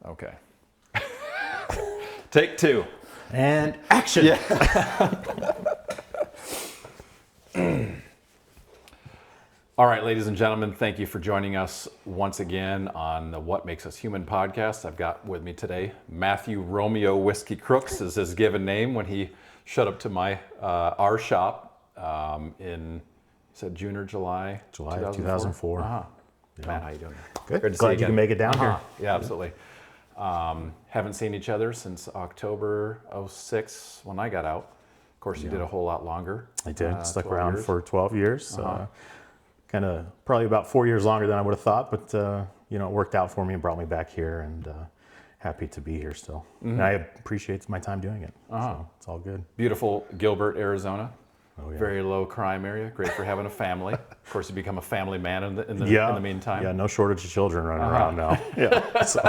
Okay. Take two. And action. Yeah. All right, ladies and gentlemen, thank you for joining us once again on the What Makes Us Human podcast. I've got with me today Matthew Romeo Whiskey Crooks is his given name when he showed up to our shop in, you said June or July? July of 2004. Uh-huh. Yeah. Matt, how you doing? Good. Good to Glad see you can make it down here. Yeah, absolutely. Haven't seen each other since October '06 when I got out. Of course, you did a whole lot longer. I did. Stuck 12 around years. for 12 years. Kind of probably about 4 years longer than I would have thought, but it worked out for me and brought me back here, and happy to be here still. And I appreciate my time doing it. So it's all good. Beautiful Gilbert, Arizona. Oh, yeah. Very low crime area. Great for having a family. Of course, you become a family man in the meantime. Yeah, no shortage of children running around now. Yeah, so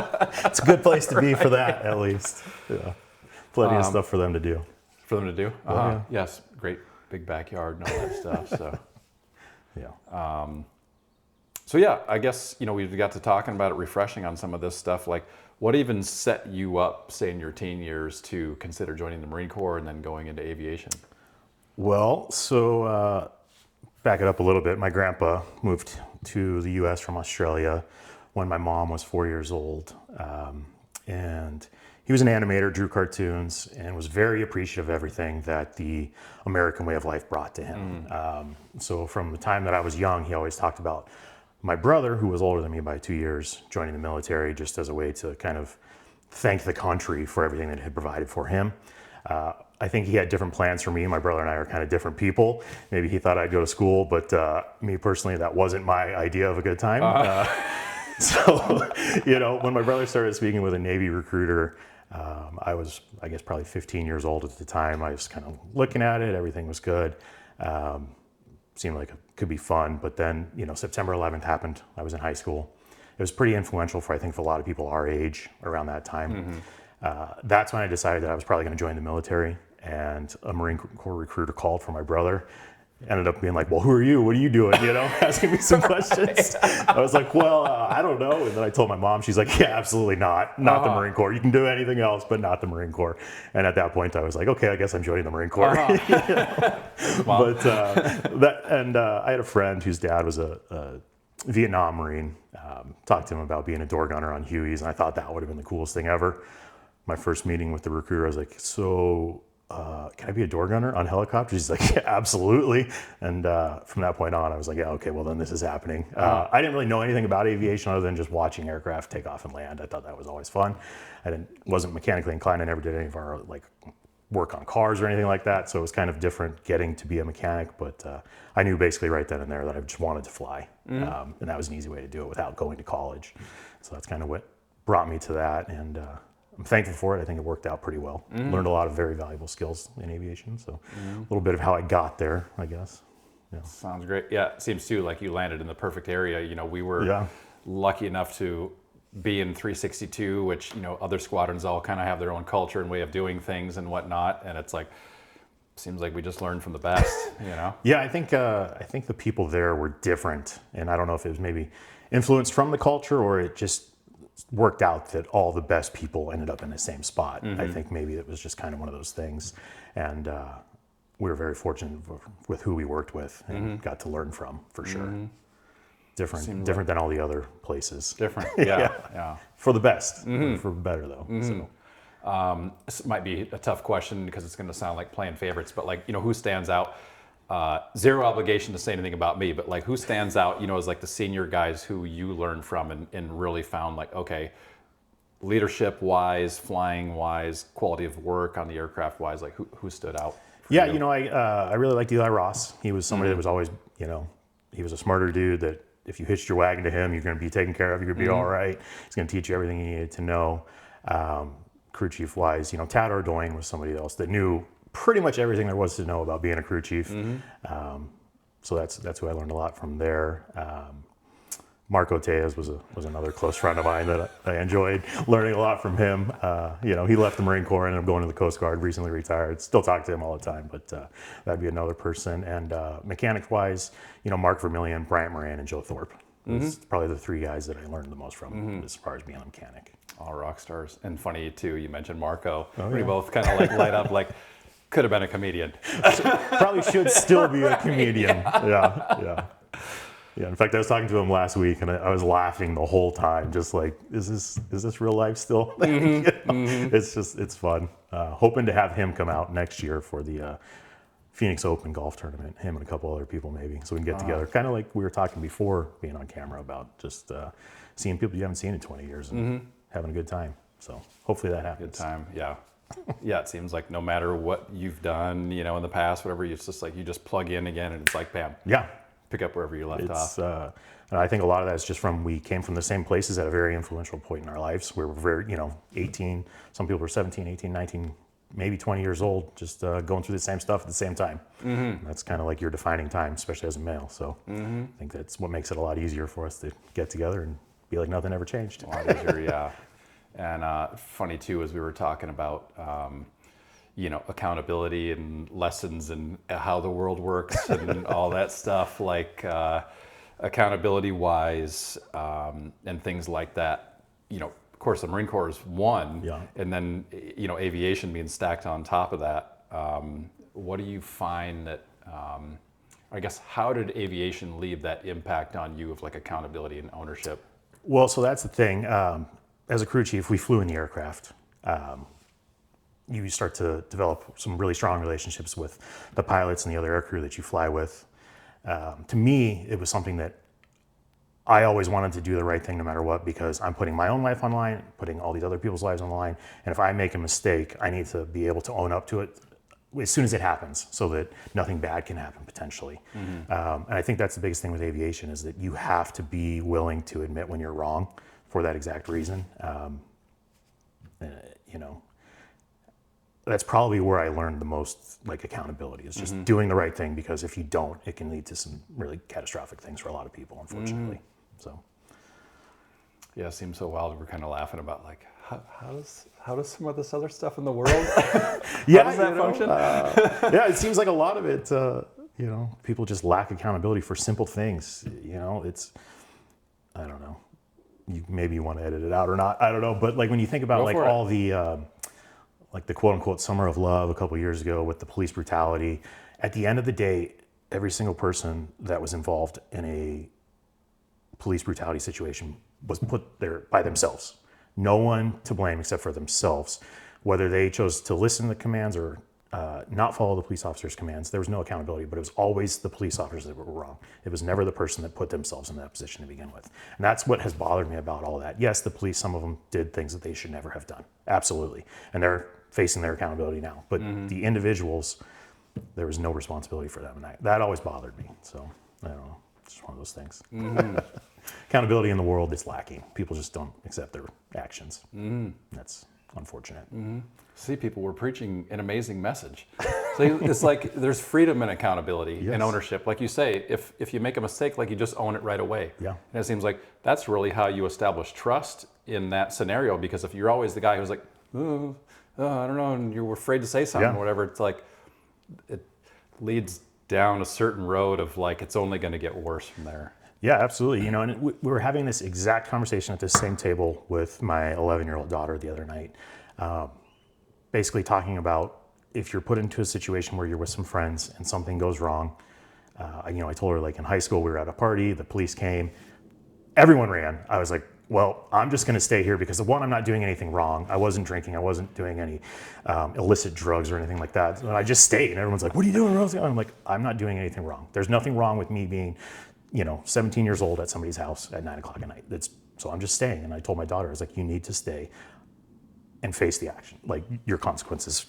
it's a good place to be for that, at least. Yeah, plenty of stuff for them to do. For them to do? Yeah. Yes, great big backyard and all that stuff. So, yeah. So yeah, I guess we got to talking about it, refreshing on some of this stuff. Like, what even set you up, say in your teen years, to consider joining the Marine Corps and then going into aviation? Well, so back it up a little bit. My grandpa moved to the U.S. from Australia when my mom was 4 years old. And he was an animator, drew cartoons, and was very appreciative of everything that the American way of life brought to him. So from the time that I was young, he always talked about my brother, who was older than me by 2 years, joining the military just as a way to kind of thank the country for everything that it had provided for him. I think he had different plans for me. My brother and I are kind of different people. Maybe he thought I'd go to school, but me personally, that wasn't my idea of a good time. So, when my brother started speaking with a Navy recruiter, I was, I guess, probably 15 years old at the time. I was kind of looking at it. Everything was good. Seemed like it could be fun. But then, September 11th happened. I was in high school. It was pretty influential for a lot of people our age around that time. That's when I decided that I was probably going to join the military, and a Marine Corps recruiter called for my brother. Ended up being like, well, who are you? What are you doing? Asking me some questions. I was like, well, I don't know. And then I told my mom, she's like, yeah, absolutely not the Marine Corps. You can do anything else, but not the Marine Corps. And at that point I was like, okay, I guess I'm joining the Marine Corps. Wow. But I had a friend whose dad was a Vietnam Marine. Talked to him about being a door gunner on Hueys, and I thought that would have been the coolest thing ever. My first meeting with the recruiter, I was like, so can I be a door gunner on helicopters? He's like, yeah, absolutely. And from that point on, I was like, yeah, okay, well then this is happening. I didn't really know anything about aviation other than just watching aircraft take off and land. I thought that was always fun. Wasn't mechanically inclined. I never did any of our work on cars or anything like that. So it was kind of different getting to be a mechanic, but I knew basically right then and there that I just wanted to fly. And that was an easy way to do it without going to college. So that's kind of what brought me to that. And I'm thankful for it. I think it worked out pretty well. Learned a lot of very valuable skills in aviation. So a little bit of how I got there, I guess. Yeah. Sounds great. Yeah, it seems too like you landed in the perfect area. We were lucky enough to be in 362, which, other squadrons all kind of have their own culture and way of doing things and whatnot. And it's like, seems like we just learned from the best, Yeah, I think the people there were different. And I don't know if it was maybe influenced from the culture or it just worked out that all the best people ended up in the same spot. I think maybe it was just kind of one of those things. And we were very fortunate with who we worked with and got to learn from, for sure. Different than all the other places. Different, yeah. For the best, for better though. So. This might be a tough question because it's going to sound like playing favorites, but who stands out? Zero obligation to say anything about me, but who stands out, as the senior guys who you learned from and really found okay, leadership wise, flying wise, quality of work on the aircraft wise, who stood out? Yeah, you? I really liked Eli Ross. He was somebody that was always, he was a smarter dude that if you hitched your wagon to him, you're going to be taken care of. You're going to be all right. He's going to teach you everything you needed to know. Crew chief wise, Tad Ardoin was somebody else that knew pretty much everything there was to know about being a crew chief. So that's who I learned a lot from there. Marco Tejas was another close friend of mine that I enjoyed learning a lot from him. He left the Marine Corps and ended up going to the Coast Guard, recently retired. Still talk to him all the time, but that'd be another person. And mechanics-wise, Mark Vermillion, Bryant Moran, and Joe Thorpe. It's probably the three guys that I learned the most from as far as being a mechanic. All rock stars. And funny too, you mentioned Marco. Oh, We yeah. both kind of like light up like, could have been a comedian. Probably should still be a comedian. Yeah. In fact, I was talking to him last week, and I was laughing the whole time, just like, is this real life still? It's fun. Hoping to have him come out next year for the Phoenix Open golf tournament. Him and a couple other people maybe, so we can get together. Kind of like we were talking before being on camera about just seeing people you haven't seen in 20 years and having a good time. So hopefully that happens. Good time, yeah. Yeah, it seems like no matter what you've done, in the past, whatever, it's just like you just plug in again, and it's like, bam. Yeah. Pick up wherever you left off. And I think a lot of that is just we came from the same places at a very influential point in our lives. We were very, 18, some people were 17, 18, 19, maybe 20 years old, just going through the same stuff at the same time. That's kind of like your defining time, especially as a male. So I think that's what makes it a lot easier for us to get together and be like nothing ever changed. A lot easier, yeah. And funny too, as we were talking about, accountability and lessons and how the world works and all that stuff, like accountability wise and things like that. Of course, the Marine Corps is one, and then aviation being stacked on top of that. What do you find that? I guess how did aviation leave that impact on you of like accountability and ownership? Well, so that's the thing. As a crew chief, we flew in the aircraft. You start to develop some really strong relationships with the pilots and the other aircrew that you fly with. To me, it was something that I always wanted to do the right thing no matter what, because I'm putting my own life online, putting all these other people's lives online. And if I make a mistake, I need to be able to own up to it as soon as it happens so that nothing bad can happen potentially. And I think that's the biggest thing with aviation is that you have to be willing to admit when you're wrong for that exact reason. That's probably where I learned the most like accountability is just doing the right thing, because if you don't, it can lead to some really catastrophic things for a lot of people, unfortunately. So yeah, it seems so wild. We're kind of laughing about like how does some of this other stuff in the world how does that function? Yeah, it seems like a lot of it people just lack accountability for simple things. It's, I don't know, maybe you want to edit it out or not, I don't know, but like when you think about like all the like the quote unquote summer of love a couple years ago with the police brutality, at the end of the day, every single person that was involved in a police brutality situation was put there by themselves. No one to blame except for themselves. Whether they chose to listen to the commands or not follow the police officer's commands, there was no accountability, but it was always the police officers that were wrong. It was never the person that put themselves in that position to begin with. And that's what has bothered me about all that. Yes, the police, some of them did things that they should never have done. Absolutely. And they're facing their accountability now. But the individuals, there was no responsibility for them. And that always bothered me. So, I don't know. It's just one of those things. Accountability in the world is lacking. People just don't accept their actions. That's unfortunate. See, people, we're preaching an amazing message. So it's like there's freedom and accountability and ownership. Like you say, if you make a mistake, like you just own it right away. Yeah. And it seems like that's really how you establish trust in that scenario, because if you're always the guy who's like, I don't know, and you're afraid to say something or whatever, it's like it leads down a certain road of like it's only going to get worse from there. Yeah, absolutely. And we were having this exact conversation at this same table with my 11-year-old daughter the other night, basically talking about if you're put into a situation where you're with some friends and something goes wrong. I told her like in high school we were at a party, the police came, everyone ran. I was like, well, I'm just going to stay here because one, I'm not doing anything wrong. I wasn't drinking. I wasn't doing any illicit drugs or anything like that. And I just stayed, and everyone's like, what are you doing, Rosie? I'm like, I'm not doing anything wrong. There's nothing wrong with me being 17 years old at somebody's house at 9 o'clock at night. So I'm just staying. And I told my daughter, I was like, you need to stay and face the action, like your consequences.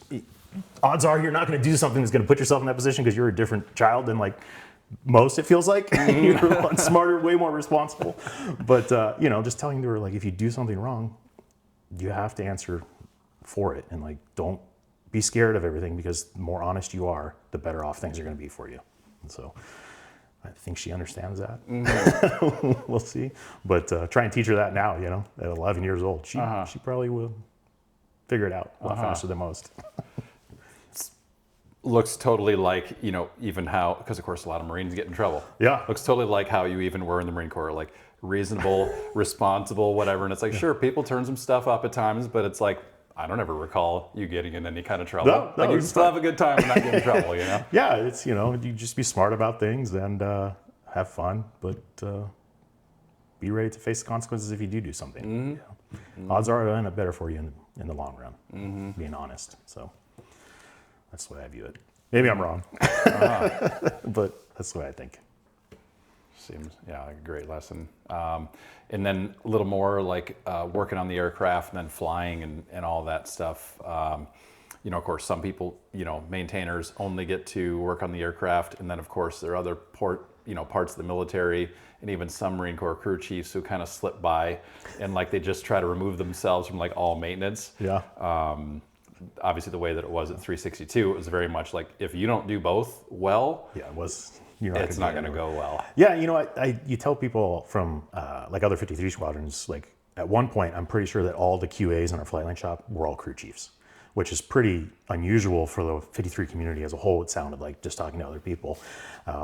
Odds are you're not going to do something that's going to put yourself in that position because you're a different child than like most, it feels like. You're a lot smarter, way more responsible. But, just telling her, like, if you do something wrong, you have to answer for it. And, like, don't be scared of everything, because the more honest you are, the better off things are going to be for you. And so I think she understands that. We'll see. But try and teach her that now, at 11 years old. She probably will figure it out a lot faster than most. looks totally like, even how, because of course a lot of Marines get in trouble. Yeah. Looks totally like how you even were in the Marine Corps, like reasonable, responsible, whatever. And it's like, sure, people turn some stuff up at times, but it's like, I don't ever recall you getting in any kind of trouble. No, like you can it's still have a good time and not get in trouble, Yeah, it's, you just be smart about things and have fun, but be ready to face the consequences if you do something. Odds are it'll end up better for you in the long run, being honest. So that's the way I view it. Maybe I'm wrong, but that's the way I think. Seems, like a great lesson. And then a little more like working on the aircraft and then flying and all that stuff. Of course, some people, maintainers only get to work on the aircraft. And then, of course, there are other parts of the military and even some Marine Corps crew chiefs who kind of slip by and like they just try to remove themselves from like all maintenance. Yeah. Obviously, the way that it was at 362, it was very much like if you don't do both well, Yeah, it was. it's not going to go well. Yeah, you tell people from like other 53 squadrons, like at one point, I'm pretty sure that all the QAs in our flight line shop were all crew chiefs, which is pretty unusual for the 53 community as a whole, it sounded like, just talking to other people.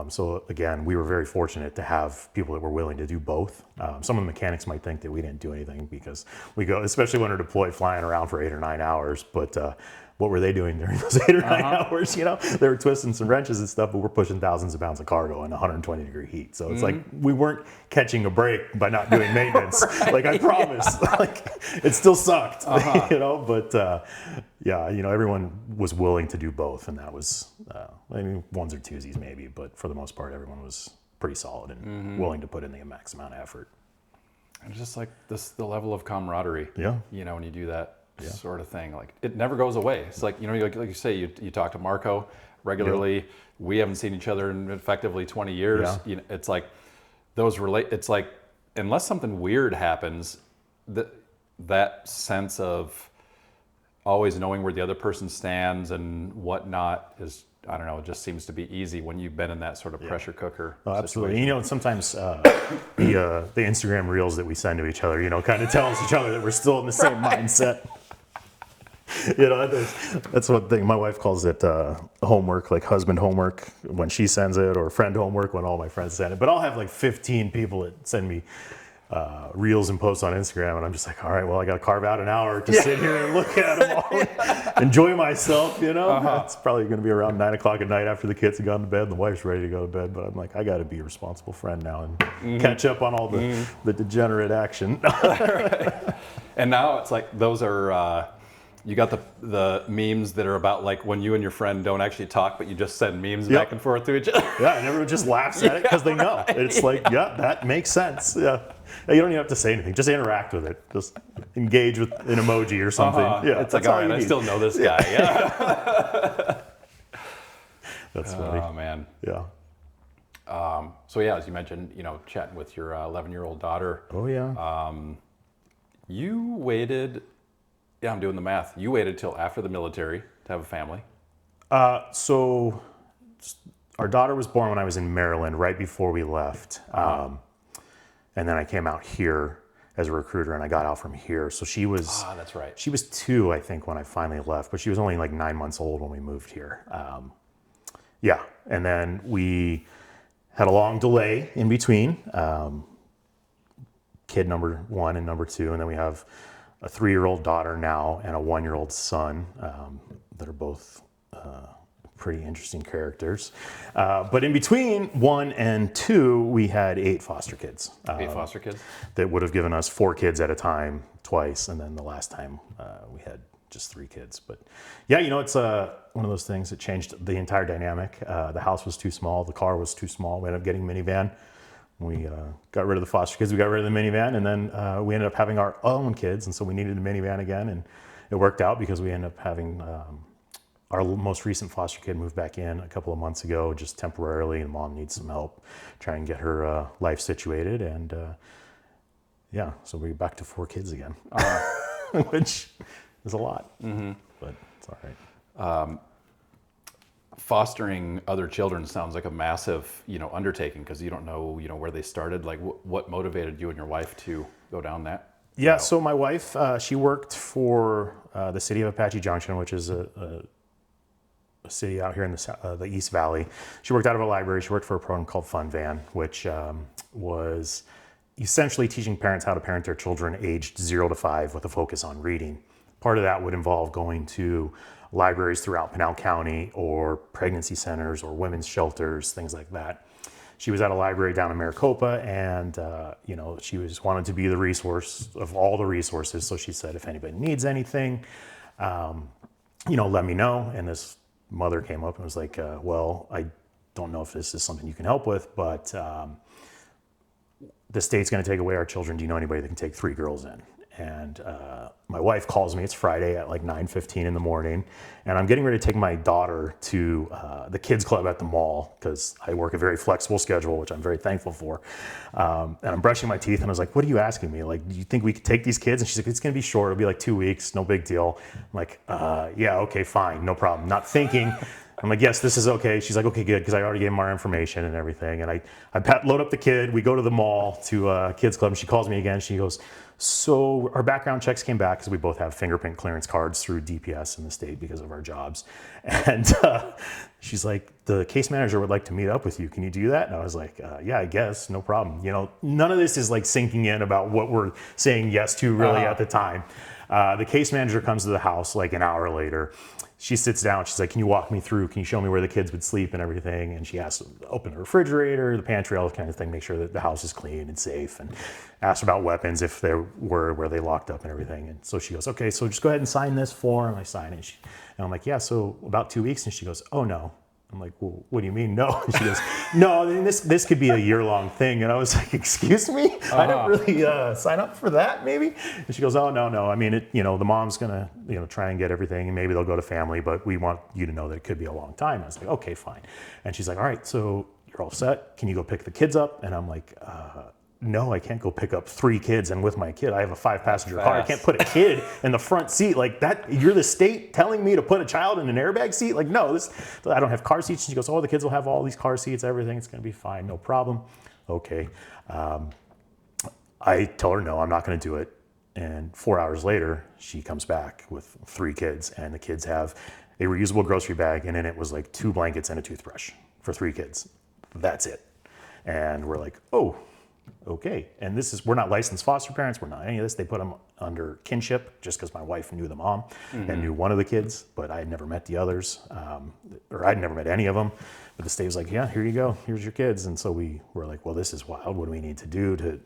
So again, we were very fortunate to have people that were willing to do both. Some of the mechanics might think that we didn't do anything because we go, especially when we're deployed flying around for 8 or 9 hours, but what were they doing during those 8 or 9 hours? They were twisting some wrenches and stuff, but we're pushing thousands of pounds of cargo in 120-degree heat. So it's like we weren't catching a break by not doing maintenance. Like I promise, like it still sucked, But everyone was willing to do both, and that was ones or twosies maybe, but for the most part, everyone was pretty solid and willing to put in the max amount of effort. And just like the level of camaraderie. Yeah. When you do that. Sort of thing, like it never goes away. It's like like you say, you talk to Marco regularly. Yeah. We haven't seen each other in effectively 20 years. Yeah. It's like it's like unless something weird happens, that sense of always knowing where the other person stands and whatnot is, I don't know, it just seems to be easy when you've been in that sort of pressure cooker. Oh, absolutely. Sometimes the Instagram reels that we send to each other, kind of tells each other that we're still in the same mindset. That's one thing. My wife calls it homework, like husband homework when she sends it, or friend homework when all my friends send it. But I'll have like 15 people that send me reels and posts on Instagram, and I'm just like, all right, well, I got to carve out an hour to sit here and look at them all, enjoy myself. It's probably going to be around 9 o'clock at night after the kids have gone to bed and the wife's ready to go to bed. But I'm like, I got to be a responsible friend now and catch up on all the degenerate action. Right. And now it's like those are. You got the memes that are about like when you and your friend don't actually talk, but you just send memes back and forth to each other. Yeah, and everyone just laughs at it because they know. Right. It's like, that makes sense. Yeah. You don't even have to say anything. Just interact with it. Just engage with an emoji or something. Yeah, it's like, all right, I still know this guy. Yeah. That's funny. Oh, man. Yeah. So, as you mentioned, chatting with your 11-year-old daughter. Oh, yeah. You waited... Yeah, I'm doing the math. You waited till after the military to have a family. So our daughter was born when I was in Maryland, right before we left. And then I came out here as a recruiter, and I got out from here. So she was... that's right. She was 2, I think, when I finally left, but she was only like 9 months old when we moved here. And then we had a long delay in between. Kid number 1 and number 2, and then we have a 3-year-old daughter now and a 1-year-old son that are both pretty interesting characters. But in between 1 and 2, we had 8 foster kids. 8 foster kids? That would have given us 4 kids at a time twice. And then the last time we had just 3 kids. But it's one of those things that changed the entire dynamic. The house was too small. The car was too small. We ended up getting a minivan. We got rid of the foster kids, we got rid of the minivan, and then we ended up having our own kids, and so we needed a minivan again, and it worked out because we ended up having our most recent foster kid move back in a couple of months ago, just temporarily, and mom needs some help trying to get her life situated, and so we're back to 4 kids again, which is a lot, but it's all right. Fostering other children sounds like a massive, undertaking because you don't know, where they started. Like, what motivated you and your wife to go down that? Yeah, so my wife, she worked for the city of Apache Junction, which is a city out here in the East Valley. She worked out of a library. She worked for a program called Fun Van, which was essentially teaching parents how to parent their children aged 0 to 5 with a focus on reading. Part of that would involve going to libraries throughout Pinal County or pregnancy centers or women's shelters, things like that. She was at a library down in Maricopa, and she wanted to be the resource of all the resources. So she said, if anybody needs anything, let me know. And this mother came up and was like, well, I don't know if this is something you can help with, but the state's going to take away our children. Do you know anybody that can take 3 girls in? And my wife calls me. It's Friday at like 9:15 in the morning, and I'm getting ready to take my daughter to the kids club at the mall because I work a very flexible schedule, which I'm very thankful for. And I'm brushing my teeth, and I was like, "What are you asking me? Like, do you think we could take these kids?" And she's like, "It's going to be short. It'll be like 2 weeks. No big deal." I'm like, "Yeah, okay, fine, no problem." Not thinking. I'm like, yes, this is okay. She's like, okay, good, because I already gave them our information and everything. And I load up the kid. We go to the mall to kids club, and she calls me again. She goes, so our background checks came back because we both have fingerprint clearance cards through DPS in the state because of our jobs. And she's like, the case manager would like to meet up with you. Can you do that? And I was like, yeah, I guess, no problem. None of this is like sinking in about what we're saying yes to really at the time. The case manager comes to the house like an hour later. She sits down, she's like, can you walk me through? Can you show me where the kids would sleep and everything? And she asks them to open the refrigerator, the pantry, all that kind of thing, make sure that the house is clean and safe, and asked about weapons if there were, where they locked up and everything. And so she goes, okay, so just go ahead and sign this form. I sign it. And I'm like, yeah, so about 2 weeks. And she goes, oh no. I'm like, well, what do you mean no? And she goes, no, I mean, this could be a year-long thing. And I was like, excuse me? I don't really sign up for that, maybe? And she goes, oh, no. I mean, the mom's gonna, try and get everything, and maybe they'll go to family, but we want you to know that it could be a long time. I was like, okay, fine. And she's like, all right, so you're all set. Can you go pick the kids up? And I'm like, no, I can't go pick up 3 kids and with my kid. I have a 5-passenger car. I can't put a kid in the front seat like that. You're the state telling me to put a child in an airbag seat? Like, no, I don't have car seats. And she goes, oh, the kids will have all these car seats, everything. It's going to be fine. No problem. Okay. I tell her, no, I'm not going to do it. And 4 hours later, she comes back with 3 kids, and the kids have a reusable grocery bag, and in it was like 2 blankets and a toothbrush for 3 kids. That's it. And we're like, oh, okay. And we're not licensed foster parents. We're not any of this. They put them under kinship just because my wife knew the mom and knew one of the kids, but I had never met the others, or I'd never met any of them. But the state was like, yeah, here you go. Here's your kids. And so we were like, well, this is wild. What do we need to do to,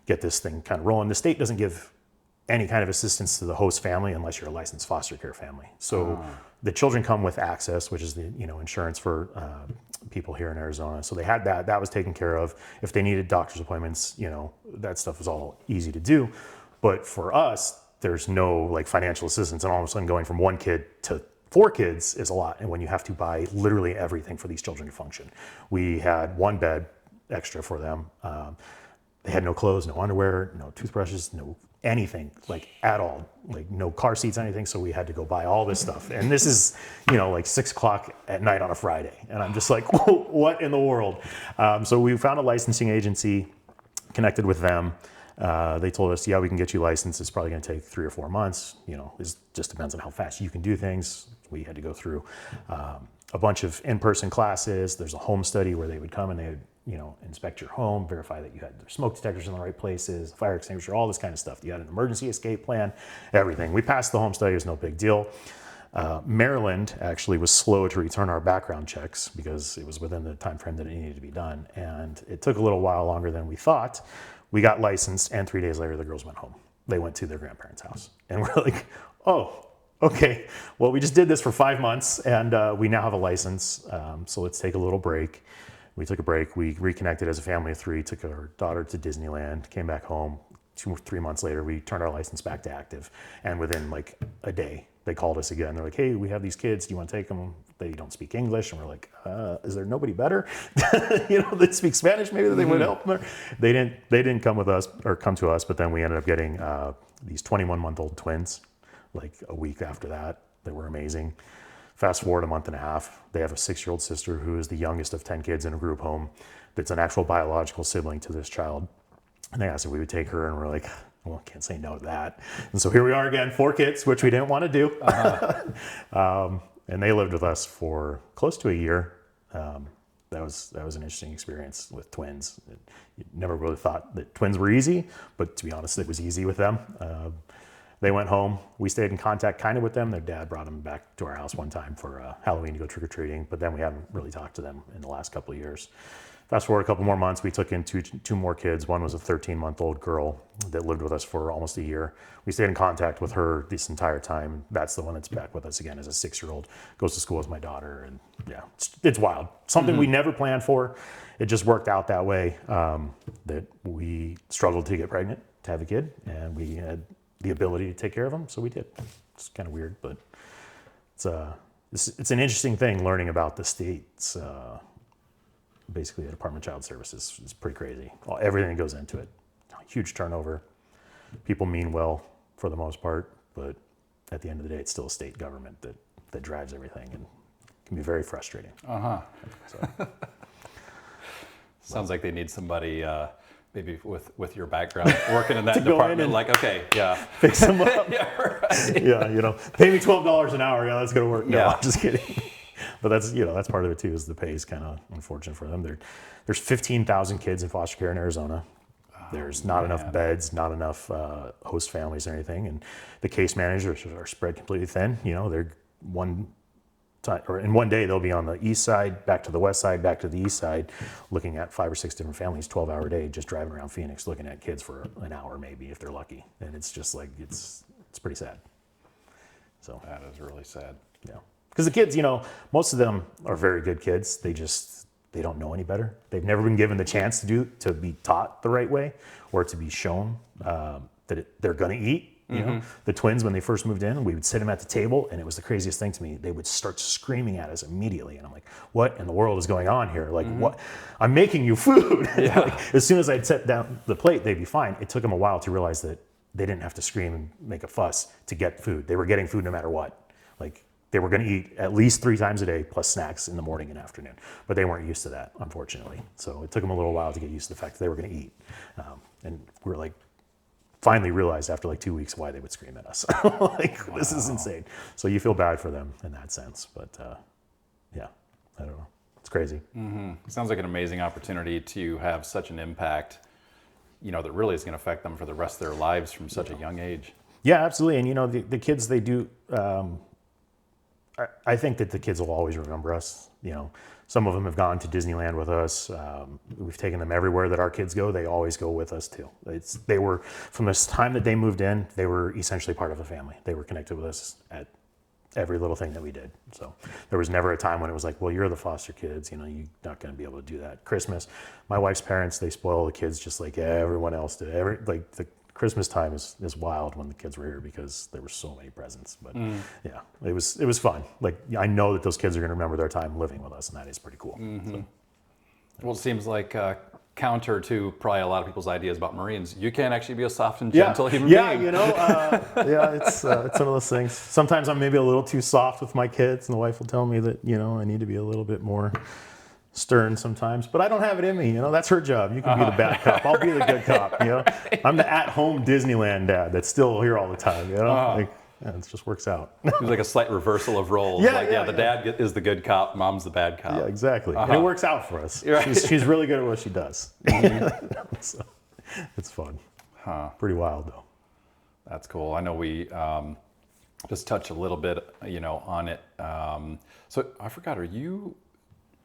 get this thing kind of rolling? The state doesn't give any kind of assistance to the host family unless you're a licensed foster care family. So the children come with access, which is the insurance for people here in Arizona. So they had that was taken care of. If they needed doctor's appointments, that stuff was all easy to do. But for us, there's no like financial assistance, and all of a sudden going from 1 kid to 4 kids is a lot. And when you have to buy literally everything for these children to function, we had 1 bed extra for them. They had no clothes, no underwear, no toothbrushes, no anything like at all, like no car seats, anything. So we had to go buy all this stuff. And this is, like 6 o'clock at night on a Friday. And I'm just like, what in the world? So we found a licensing agency, connected with them. They told us, yeah, we can get you licensed. It's probably going to take 3 or 4 months. It just depends on how fast you can do things. We had to go through a bunch of in-person classes. There's a home study where they would come and they would, inspect your home, verify that you had the smoke detectors in the right places, fire extinguisher, all this kind of stuff. You had an emergency escape plan, everything. We passed the home study. It was no big deal. Maryland actually was slow to return our background checks because it was within the time frame that it needed to be done. And it took a little while longer than we thought. We got licensed, and 3 days later, the girls went home. They went to their grandparents' house. And we're like, oh, okay. Well, we just did this for 5 months, and we now have a license. So let's take a little break. We took a break. We reconnected as a family of 3, took our daughter to Disneyland, came back home. 2 or 3 months later, we turned our license back to active. And within like a day, they called us again. They're like, hey, we have these kids. Do you want to take them? They don't speak English. And we're like, is there nobody better? That speak Spanish, maybe that they would help them. They didn't come with us or come to us, but then we ended up getting these 21-month-old twins like a week after that. They were amazing. Fast forward a month and a half, they have a 6-year-old sister who is the youngest of 10 kids in a group home that's an actual biological sibling to this child. And they asked if we would take her, and we're like, well, can't say no to that. And so here we are again, 4 kids, which we didn't want to do. And they lived with us for close to a year. That was an interesting experience with twins. You never really thought that twins were easy, but to be honest, it was easy with them. They went home. We stayed in contact kind of with them. Their dad brought them back to our house one time for Halloween to go trick-or-treating, but then we haven't really talked to them in the last couple of years. Fast forward a couple more months, we took in two more kids. One was a 13-month-old girl that lived with us for almost a year. We stayed in contact with her this entire time. That's the one that's back with us again as a 6-year-old. Goes to school with my daughter, and yeah, it's wild. Something we never planned for. It just worked out that way, that we struggled to get pregnant, to have a kid, and we had the ability to take care of them, so we did. It's kind of weird, but it's an interesting thing learning about the states. Basically, the Department of Child Services is pretty crazy. Everything that goes into it, huge turnover. People mean well for the most part, but at the end of the day, it's still a state government that drives everything, and can be very frustrating. So. Sounds like they need somebody. Maybe with your background working in that department, like, okay, yeah. Fix them up. Yeah, right. Yeah, pay me $12 an hour. Yeah, that's going to work. No, Yeah. I'm just kidding. But that's part of it too, is the pay is kind of unfortunate for them. There's 15,000 kids in foster care in Arizona. There's not enough beds, not enough host families or anything. And the case managers are spread completely thin. They're in one day, they'll be on the east side, back to the west side, back to the east side, looking at 5 or 6 different families, 12-hour day, just driving around Phoenix, looking at kids for an hour maybe, if they're lucky. And it's just like, it's pretty sad. So That is really sad. yeah, because the kids, most of them are very good kids. They don't know any better. They've never been given the chance to be taught the right way, or to be shown that they're going to eat. The twins, when they first moved in, we would sit them at the table, and it was the craziest thing to me. They would start screaming at us immediately, and I'm like, "What in the world is going on here? Like, what? I'm making you food." Yeah. Like, as soon as I'd set down the plate, they'd be fine. It took them a while to realize that they didn't have to scream and make a fuss to get food. They were getting food no matter what. Like, they were going to eat at least 3 times a day, plus snacks in the morning and afternoon. But they weren't used to that, unfortunately. So it took them a little while to get used to the fact that they were going to eat. And we were like, finally realized after like 2 weeks why they would scream at us. This is insane. So you feel bad for them in that sense. But yeah, I don't know. It's crazy. Sounds like an amazing opportunity to have such an impact, that really is going to affect them for the rest of their lives from such a young age. Yeah, absolutely. And the kids, they do, I think that the kids will always remember us. Some of them have gone to Disneyland with us. We've taken them everywhere that our kids go. They always go with us too. They were, from this time that they moved in, they were essentially part of the family. They were connected with us at every little thing that we did. So there was never a time when it was like, well, you're the foster kids, you're not going to be able to do that. Christmas, my wife's parents, they spoil the kids just like everyone else did. The Christmas time is wild when the kids were here, because there were so many presents. But yeah, it was fun. Like, I know that those kids are going to remember their time living with us, and that is pretty cool. So. Well, it seems like counter to probably a lot of people's ideas about Marines, you can actually be a soft and gentle human being. Yeah, it's one of those things. Sometimes I'm maybe a little too soft with my kids, and the wife will tell me that I need to be a little bit more stern sometimes, but I don't have it in me. That's her job. You can be the bad cop. I'll be the good cop. I'm the at-home Disneyland dad that's still here all the time. It just works out. It's like a slight reversal of roles. The dad is the good cop, mom's the bad cop. Yeah, exactly. And it works out for us. Right. She's really good at what she does. So, it's fun. Pretty wild though. That's cool. I know we just touched a little bit, on it. So I forgot, are you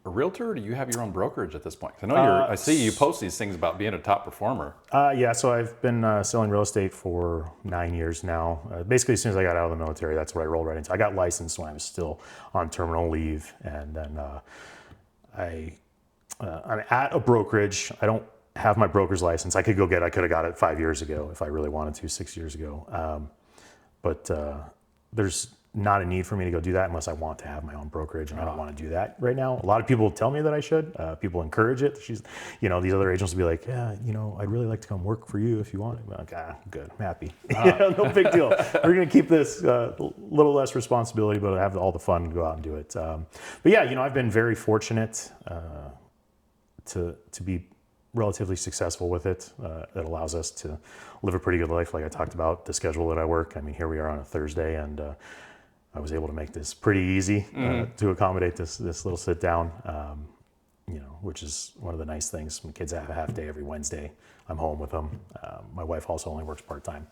a realtor, or do you have your own brokerage at this point? I know I see you post these things about being a top performer. Yeah, so I've been selling real estate for 9 years now. Basically, as soon as I got out of the military, that's what I rolled right into. I got licensed when I was still on terminal leave, and then I'm at a brokerage. I don't have my broker's license. I could have got it 5 years ago if I really wanted to, 6 years ago. But there's not a need for me to go do that unless I want to have my own brokerage, and I don't want to do that right now. A lot of people tell me that I should. People encourage it. These other agents will be like, yeah, I'd really like to come work for you if you want. I'm like, good, I'm happy. No big deal. We're going to keep this a little less responsibility, but I have all the fun to go out and do it. But yeah, I've been very fortunate to be relatively successful with it. That allows us to live a pretty good life. Like I talked about, the schedule that I work. I mean, here we are on a Thursday, and I was able to make this pretty easy to accommodate this little sit down, which is one of the nice things. My kids have a half day every Wednesday. I'm home with them. My wife also only works part-time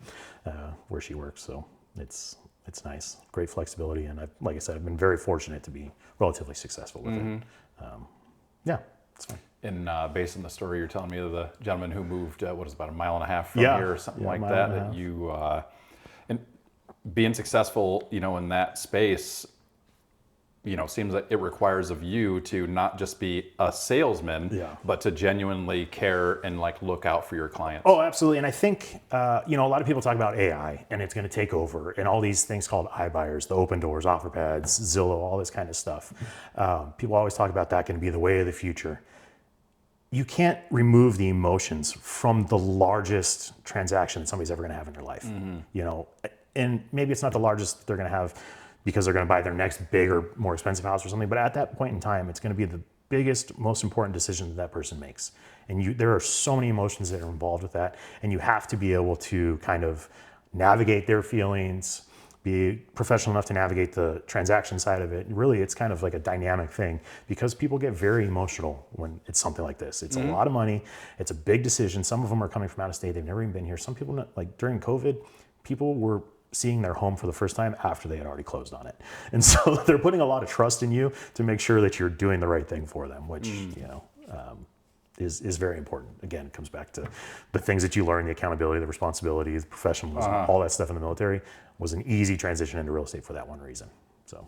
where she works, so it's nice. Great flexibility, and like I said, I've been very fortunate to be relatively successful with it. Yeah, it's fine. And based on the story you're telling me of the gentleman who moved, about a mile and a half from here or something like that, you and being successful, in that space, seems like it requires of you to not just be a salesman, but to genuinely care and look out for your clients. Oh, absolutely. And I think, a lot of people talk about AI and it's going to take over and all these things called iBuyers, the open doors, offer pads, Zillow, all this kind of stuff. People always talk about that going to be the way of the future. You can't remove the emotions from the largest transaction that somebody's ever going to have in their life, and maybe it's not the largest they're going to have because they're going to buy their next bigger, more expensive house or something. But at that point in time, it's going to be the biggest, most important decision that person makes. And there are so many emotions that are involved with that. And you have to be able to kind of navigate their feelings, be professional enough to navigate the transaction side of it. Really, it's kind of like a dynamic thing because people get very emotional when it's something like this. It's a lot of money. It's a big decision. Some of them are coming from out of state. They've never even been here. Some people, like during COVID, people were seeing their home for the first time after they had already closed on it. And so they're putting a lot of trust in you to make sure that you're doing the right thing for them, which, is very important. Again, it comes back to the things that you learn, the accountability, the responsibility, the professionalism, all that stuff in the military was an easy transition into real estate for that one reason. So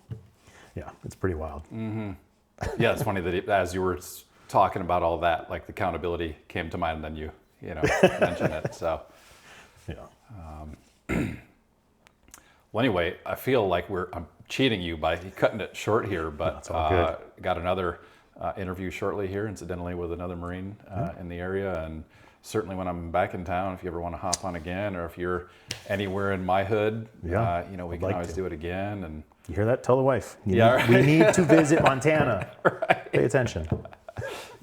yeah, it's pretty wild. Yeah, it's funny that as you were talking about all that, the accountability came to mind, and then you mentioned it. So yeah. Well, anyway, I feel like I'm cheating you by cutting it short here, but got another interview shortly here, incidentally, with another Marine in the area. And certainly when I'm back in town, if you ever want to hop on again, or if you're anywhere in my hood, we can always do it again. And you hear that? Tell the wife. We need to visit Montana. Pay attention.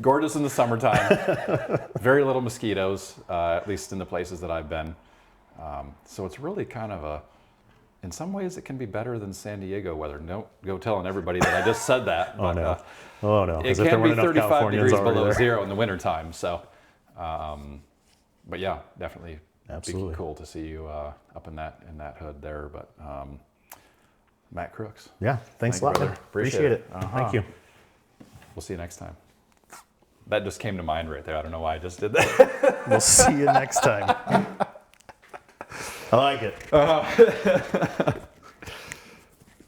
Gorgeous in the summertime. Very little mosquitoes, at least in the places that I've been. So it's really kind of in some ways it can be better than San Diego weather. Don't go telling everybody that I just said that. Oh, but, no. It can be 35 degrees below zero in the wintertime. So, but yeah, definitely. Absolutely. Be cool to see you up in that hood there. But Matt Crooks. Yeah, thanks a lot, brother. Appreciate it. Thank you. We'll see you next time. That just came to mind right there. I don't know why I just did that. We'll see you next time. I like it.